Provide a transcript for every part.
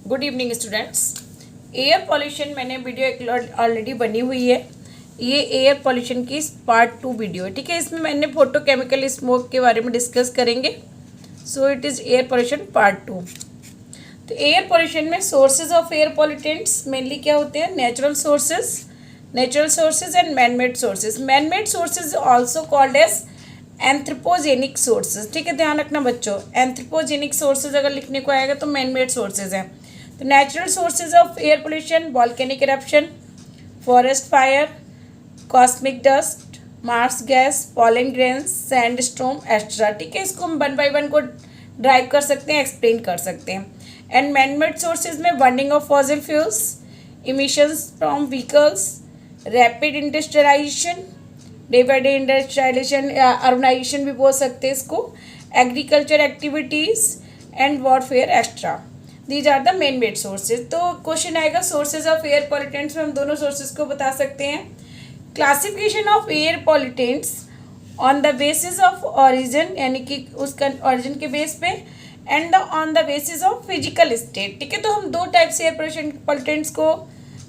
Good evening students. Air pollution मैंने video एक already बनी हुई है। ये एयर पॉल्यूशन की पार्ट 2 वीडियो है, ठीक है। इसमें मैंने फोटोकेमिकल स्मोक के बारे में डिस्कस करेंगे। So it is air pollution part 2। तो एयर पॉल्यूशन में sources of air pollutants mainly क्या होते हैं? Natural sources and man made sources. Man made sources also called as anthropogenic sources, ठीक है। ध्यान रखना बच्चों, एंथ्रोपोजेनिक सोर्सेज अगर लिखने को आएगा तो मैन मेड सोर्सेज हैं। तो natural sources of air pollution, volcanic eruption, forest fire, cosmic dust, marsh gas, pollen grains, sand storm extra, ठीक है। इसको हम 1 बाय 1 को ड्राइव कर सकते हैं, एक्सप्लेन कर सकते हैं। एंड मैन मेड सोर्सेज में burning of fossil fuels, emissions from vehicles, rapid industrialisation, day by day industrialisation, urbanisation भी बोल सकते हैं इसको, agriculture activities and warfare extra. These are the man made sources. तो क्वेश्चन आएगा सोर्सेज ऑफ एयर पॉल्यूटेंट्स में हम दोनों सोर्सेज को बता सकते हैं। Classification of air pollutants on the basis of origin, यानी कि उसका ऑरिजिन के बेस पे, and on the basis of physical state, ठीक है। तो हम दो टाइप से एयर पॉल्यूटेंट्स को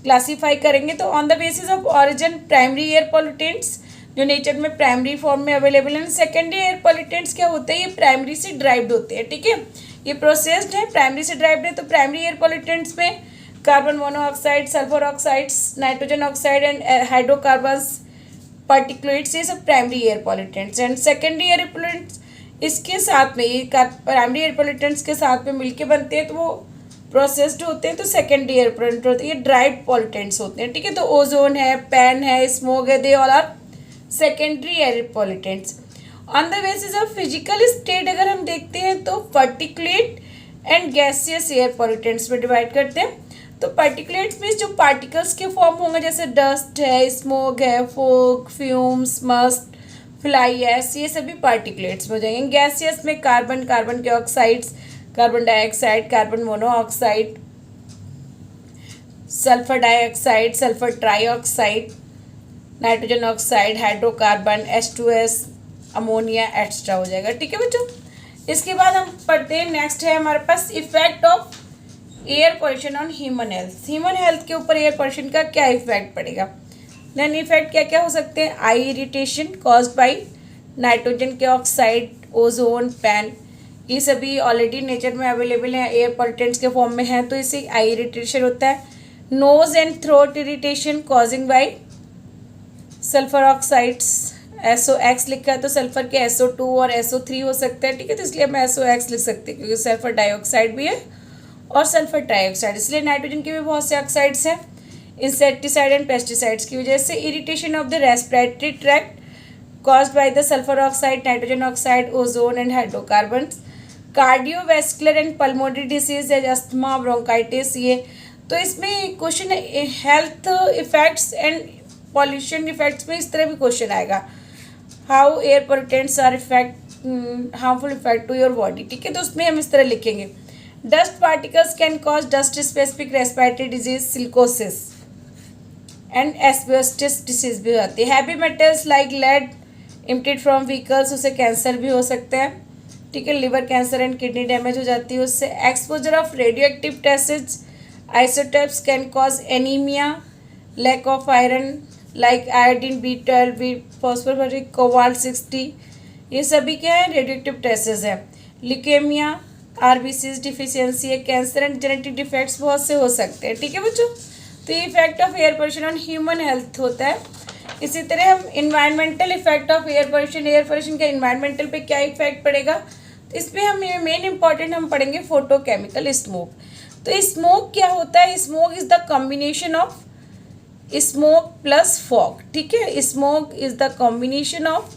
क्लासीफाई करेंगे। तो on the basis of origin primary air pollutants जो नेचर में प्राइमरी फॉर्म में अवेलेबल है। सेकेंडरी एयर पॉल्यूटेंट्स क्या होते हैं? ये प्राइमरी से ड्राइव्ड होते हैं, ठीक है। ये प्रोसेस्ड है, प्राइमरी से ड्राइव्ड है। तो प्राइमरी एयर पॉल्यूटेंट्स में carbon monoxide, sulphur oxides, nitrogen oxide and hydrocarbons, particulates, ये सब primary air pollutants. And secondary air pollutants इसके साथ में, ये प्राइमरी एयर पॉल्यूटेंट्स के साथ में मिलके बनते हैं, तो वो प्रोसेस्ड होते हैं। तो सेकेंडरी एयर पॉल्यूटेंट होते हैं, ये ड्राइव्ड पॉल्यूटेंट्स होते हैं, ठीक है। तो ओजोन है, पैन है, स्मोक है, they all are secondary air pollutants. On the basis of physical state अगर हम देखते हैं तो particulate and gaseous air pollutants में डिवाइड करते हैं। तो पार्टिकुलेट्स में जो पार्टिकल्स के फॉर्म होंगे, जैसे डस्ट है, स्मोक है, फोक, फ्यूम्स, मस्ट, फ्लाई एश, ये सभी पार्टिकुलेट्स में हो जाएंगे। गैसियस में कार्बन, कार्बन के oxides, carbon dioxide, carbon monoxide, sulphur dioxide, sulphur trioxide, nitrogen oxide, hydrocarbon, H2S, ammonia extra हो जाएगा, ठीक है बच्चों। इसके बाद हम पढ़ते हैं, नेक्स्ट है हमारे पास effect of air pollution on human health. Human health के ऊपर एयर पॉल्यूशन का क्या इफेक्ट पड़ेगा? देन इफेक्ट क्या क्या हो सकते हैं? Eye irritation caused by nitrogen के ऑक्साइड, ओजोन, पैन, ये सभी ऑलरेडी नेचर में अवेलेबल हैं, एयर पॉल्यूटेंट्स के फॉर्म में हैं, तो इससे आई इरिटेशन होता है। Nose and throat irritation causing by sulphur oxides, SOX लिखा है तो सल्फर के SO2 और SO3 हो सकता है, ठीक है। तो इसलिए हम SOX लिख सकते हैं क्योंकि सल्फर डाइऑक्साइड भी है और सल्फर ट्राइऑक्साइड, इसलिए नाइट्रोजन के भी बहुत से ऑक्साइड्स हैं। इंसेक्टिसाइड एंड पेस्टिसाइड्स की वजह से irritation of the respiratory tract caused by the sulphur oxide, nitrogen oxide, ozone and hydrocarbon. Cardiovascular and pulmonary disease है, अस्थमा, ब्रोंकाइटिस, ये। तो इसमें question health effects and pollution effects में इस तरह भी क्वेश्चन आएगा, how air pollutants are effect harmful effect to your body, ठीक है। तो उसमें हम इस तरह लिखेंगे, dust particles can cause dust specific respiratory disease, silicosis and asbestos disease भी होती है। Heavy metals like lead emitted from vehicles, उससे कैंसर भी हो सकता है, ठीक है। Liver cancer and kidney damage हो जाती है उससे। Exposure of radio active testes isotopes can cause anaemia, lack of iron like iodine, B12, phosphorus, cobalt 60, ये सभी क्या है? रेडियो एक्टिव टेस्टिज है। लिकेमिया, RBCs डिफिशियंसी है, कैंसर एंड जेनेटिक डिफेक्ट्स बहुत से हो सकते हैं, ठीक है बच्चों। तो ये effect of air pollution on human health होता है। इसी तरह हम environmental effect of air pollution का इन्वायरमेंटल पे क्या इफेक्ट पड़ेगा, तो इसमें हम मेन इंपॉर्टेंट हम पढ़ेंगे फोटोकेमिकल स्मोक। तो स्मोक क्या होता है? Smoke is the combination of smoke plus fog, ठीक है। Smoke is the combination of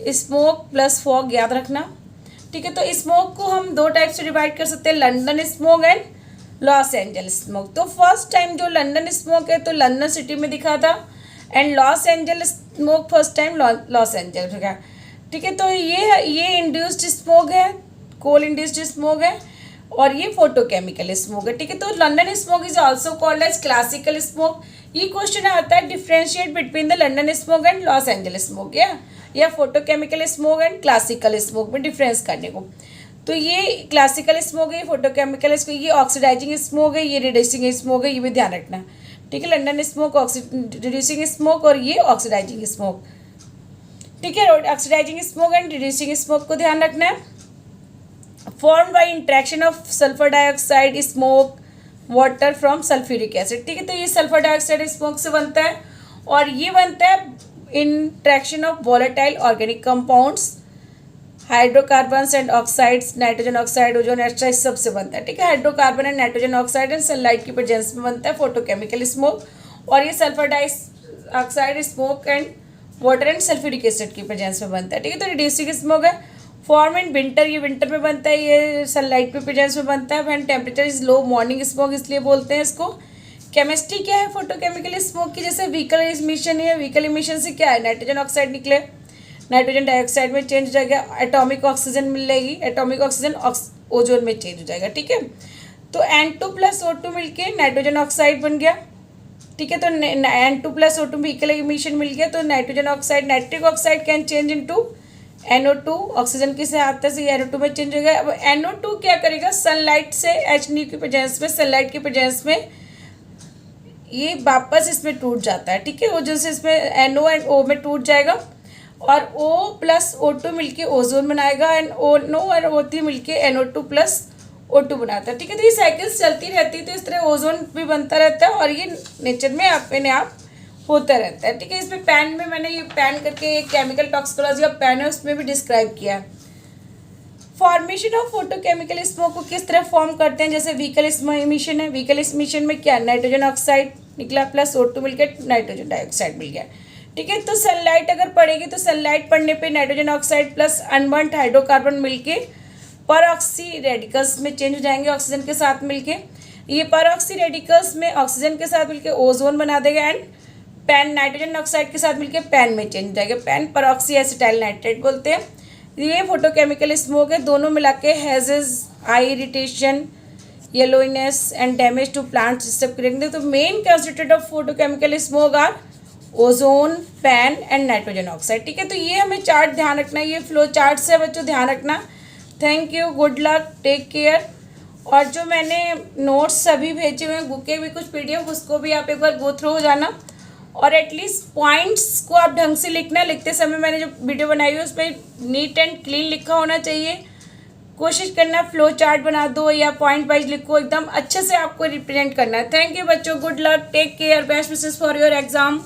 smoke plus fog, याद रखना, ठीक है। तो स्मोक को हम दो टाइप से डिवाइड कर सकते हैं, London smoke and Los Angeles smoke. तो फर्स्ट टाइम जो लंदन स्मोक है तो लंदन सिटी में दिखा था, and Los Angeles smoke first time Los Angeles में, ठीक है। तो ये इंड्यूस्ड स्मोक है, कोल इंड्यूस्ड स्मोक है, और ये फोटोकेमिकल स्मोक है, ठीक है। तो London smoke is also called as classical smoke. ये क्वेश्चन आता है differentiate between the London smoke and Los Angeles smoke, या photochemical smoke and classical smoke में डिफरेंस करने को। तो ये क्लासिकल स्मोक है, ये फोटोकेमिकल स्मोक, ये ऑक्सीडाइजिंग स्मोक है, ये रिड्यूसिंग स्मोक है, ये भी ध्यान रखना। ठीक है, लंदन स्मोक, रिड्यूसिंग स्मोक और ये ऑक्सीडाइजिंग स्मोक। ठीक है, oxidising smoke and reducing smoke को ध्यान रखना है। Form by interaction of sulphur dioxide smoke water from sulphuric acid. ठीक है, तो ये सल्फर डाइऑक्साइड स्मोक से बनता है और ये बनता है interaction of volatile organic compounds, hydrocarbons and oxides, nitrogen oxide, ozone extra, इस सब से बनता है। ठीक है, hydrocarbon and nitrogen oxide and sunlight की प्रेजेंस में बनता है फोटोकेमिकल स्मोक। और ये sulphur dioxide smoke and water and sulphuric acid की प्रेजेंस में बनता है। ठीक है, तो रिड्यूसिंग स्मोक है, फॉर्म इन विंटर, ये विंटर में बनता है, ये सनलाइट पे प्रेजेंस में बनता है। When temperature is low, morning smoke इसलिए बोलते हैं इसको। केमिस्ट्री क्या है फोटोकेमिकल स्मोक की, जैसे व्हीकल इमिशन है, व्हीकल इमिशन से क्या है, नाइट्रोजन ऑक्साइड निकले, नाइट्रोजन डाइऑक्साइड में चेंज हो जाएगा, एटॉमिक ऑक्सीजन मिलेगी, एटॉमिक ऑक्सीजन ओजोन में चेंज हो जाएगा। ठीक है, तो N2 प्लस O2 मिलके नाइट्रोजन ऑक्साइड बन गया। ठीक है, तो N2 plus O2 vehicle emission मिल गया, तो nitrogen oxide, nitric oxide can change into NO2, oxygen के साथ से NO2 में चेंज हो गया। अब NO2 क्या करेगा, सनलाइट से H की प्रेजेंस में, सनलाइट की प्रेजेंस में ये वापस इसमें टूट जाता है। ठीक है, ओजोन से इसमें NO एंड O में टूट जाएगा और O प्लस O2 मिलके ओजोन बनाएगा एंड NO और O3 मिलके NO2 प्लस O2 बनाता है। ठीक है, तो ये साइकिल्स चलती रहती है, तो इस तरह ओजोन भी बनता रहता है और ये नेचर में अपने आप होता रहता है। ठीक है, इसमें पैन में मैंने ये पैन करके केमिकल टॉक्सिकोलॉजी का पैन है, उसमें भी डिस्क्राइब किया है। फॉर्मेशन ऑफ फोटोकेमिकल स्मोक को किस तरह फॉर्म करते हैं, जैसे व्हीकल इमिशन है, व्हीकल इमिशन में क्या, नाइट्रोजन ऑक्साइड निकला प्लस O2 मिलकर नाइट्रोजन डाइऑक्साइड मिल गया। ठीक है, तो सनलाइट अगर पड़ेगी तो सनलाइट पड़ने पे nitrogen oxide plus unburned hydrocarbon मिलके परऑक्सी रेडिकल्स में चेंज हो जाएंगे ऑक्सीजन के साथ मिलके। ये परऑक्सी रेडिकल्स में ऑक्सीजन के साथ मिलके ओजोन बना देगा एंड पैन नाइट्रोजन ऑक्साइड के साथ मिलके पैन में चेंज हो जाएगा, पैन परऑक्सी एसिटाइल नाइट्रेट बोलते हैं। ये फोटोकेमिकल स्मोक है, दोनों मिला के hazes, eye irritation, yellowness and damage to plants, इस सब करेंगे। तो main constituent of photochemical smoke are ozone, PAN and nitrogen oxide. ठीक है, तो ये हमें चार्ट ध्यान रखना है, ये फ्लो चार्ट से बच्चों ध्यान रखना। Thank you, good luck, take care. और जो मैंने नोट्स सभी भेजे हुए हैं, बुक के भी कुछ PDF, उसको भी आप एक बार गो थ्रू हो जाना और एटलीस्ट पॉइंट्स को आप ढंग से लिखना। लिखते समय मैंने जो वीडियो बनाई है उसमें नीट एंड क्लीन लिखा होना चाहिए। कोशिश करना फ्लो चार्ट बना दो या पॉइंट वाइज लिखो, एकदम अच्छे से आपको रिप्रेजेंट करना है। थैंक यू बच्चों, good luck, take care, best wishes for your exam.